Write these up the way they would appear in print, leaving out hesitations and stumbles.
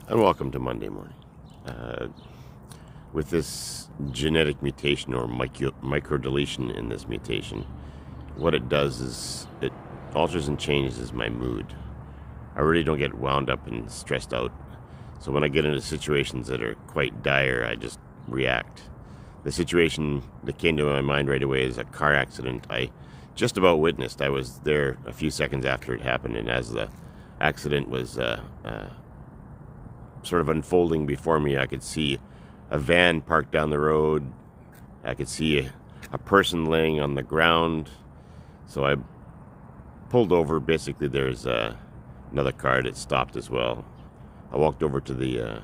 And welcome to Monday morning. With this genetic mutation or microdeletion in this mutation, what it does is it alters and changes my mood. I really don't get wound up and stressed out. So when I get into situations that are quite dire, I just react. The situation that came to my mind right away is a car accident I just about witnessed. I was there a few seconds after it happened, and as the accident was sort of unfolding before me, I could see a van parked down the road. I could see a person laying on the ground. So I pulled over. Basically, there's another car that stopped as well. I walked over to the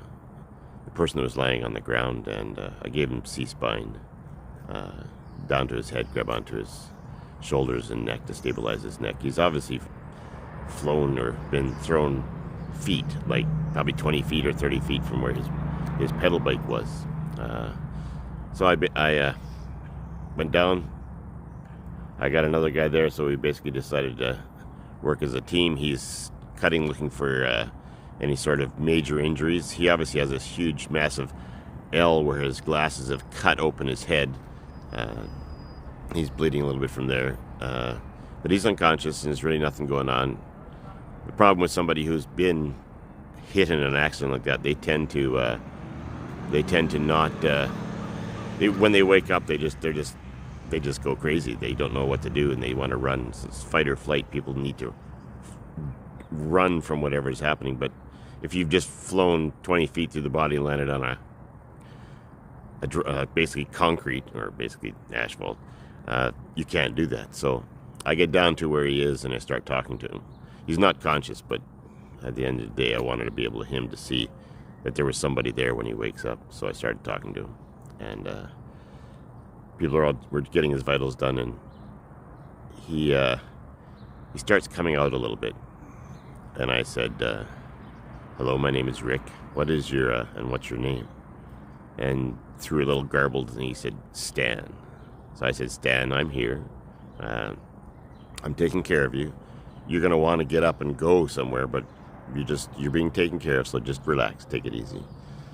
person that was laying on the ground, and I gave him C-spine down to his head, grab onto his shoulders and neck to stabilize his neck. He's obviously flown or been thrown feet, like probably 20 feet or 30 feet from where his pedal bike was. So I went down. I got another guy there, so we basically decided to work as a team. He's cutting, looking for any sort of major injuries. He obviously has this huge, massive L where his glasses have cut open his head. He's bleeding a little bit from there. But he's unconscious, and there's really nothing going on. The problem with somebody who's been hit in an accident like that, they tend to not. When they wake up, they just go crazy. They don't know what to do, and they want to run. So it's fight or flight. People need to run from whatever is happening. But if you've just flown 20 feet through the body and landed on a basically concrete or basically asphalt, you can't do that. So I get down to where he is and I start talking to him. He's not conscious, but at the end of the day, I wanted to be able him to see that there was somebody there when he wakes up. So I started talking to him, and we're getting his vitals done, and he starts coming out a little bit. And I said, "Hello, my name is Rick. What is your and what's your name?" And through a little garbled, and he said, "Stan." So I said, "Stan, I'm here. I'm taking care of you. You're going to want to get up and go somewhere, but you're being taken care of, so just relax, take it easy."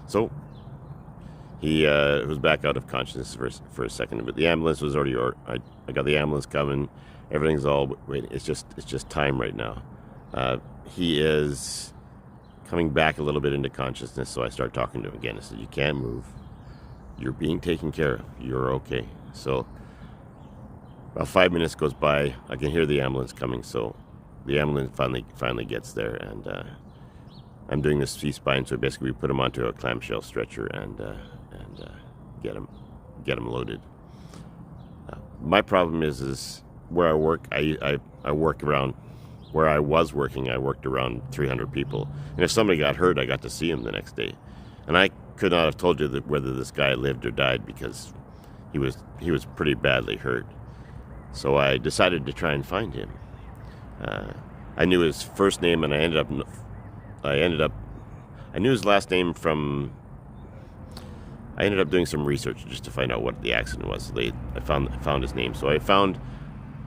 So he was back out of consciousness for a second, but the ambulance was already, I got the ambulance coming, everything's all waiting. It's just time right now. He is coming back a little bit into consciousness, so I start talking to him again. I said, "You can't move. You're being taken care of. You're okay." So about 5 minutes goes by. I can hear the ambulance coming, so the ambulance finally gets there, and I'm doing this C-spine, so basically we put him onto a clamshell stretcher and get him loaded. My problem is where I work. I work around where I was working. I worked around 300 people, and if somebody got hurt, I got to see him the next day, and I could not have told you whether this guy lived or died because he was pretty badly hurt. So I decided to try and find him. I knew his first name, and I knew his last name from. I ended up doing some research just to find out what the accident was. So I found his name. So I found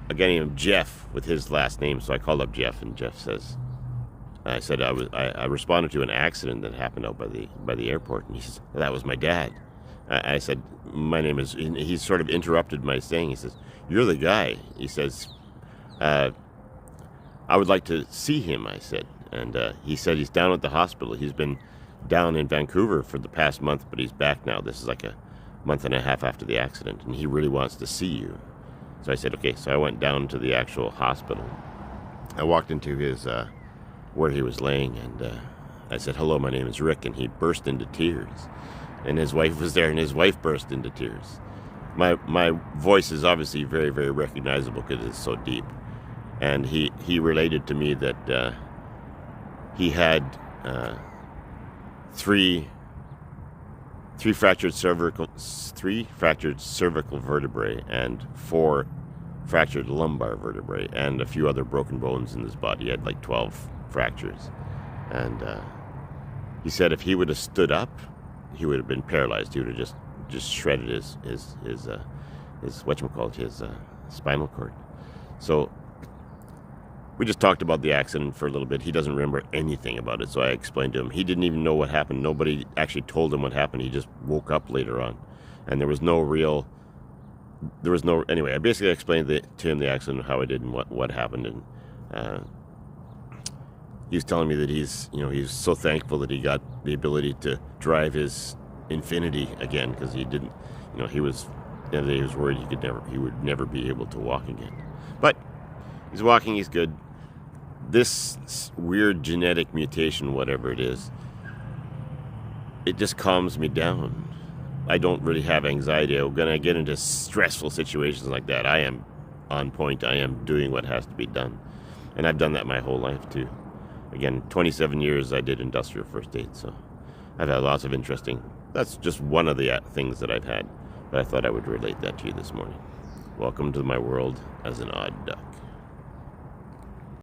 a guy named Jeff with his last name. So I called up Jeff, and Jeff says, I said I responded to an accident that happened out by the airport, and he says, "Well, that was my dad." I said, "My name is." He sort of interrupted my saying. He says, "You're the guy." He says, "I would like to see him," I said. And he said he's down at the hospital. He's been down in Vancouver for the past month, but he's back now. This is like a month and a half after the accident, and he really wants to see you. So I said, okay. So I went down to the actual hospital. I walked into his where he was laying, and I said, "Hello, my name is Rick," and he burst into tears. And his wife was there, and his wife burst into tears. My voice is obviously very, very recognizable because it's so deep. And he related to me that he had three fractured cervical vertebrae and 4 fractured lumbar vertebrae and a few other broken bones in his body. He had like 12 fractures, and he said if he would have stood up, he would have been paralyzed. He would have just shredded his whatchamacallit, his spinal cord. So we just talked about the accident for a little bit. He doesn't remember anything about it, so I explained to him. He didn't even know what happened. Nobody actually told him what happened. He just woke up later on, and there was no anyway. I basically explained to him the accident, how I did, and what happened, and he was telling me that he's so thankful that he got the ability to drive his Infinity again, because he didn't, he was worried he would never be able to walk again. But he's walking, he's good. This weird genetic mutation, whatever it is, it just calms me down. I don't really have anxiety. I'm going to get into stressful situations like that. I am on point. I am doing what has to be done. And I've done that my whole life too. Again, 27 years I did industrial first aid, so I've had lots of interesting. That's just one of the things that I've had. But I thought I would relate that to you this morning. Welcome to my world as an odd duck.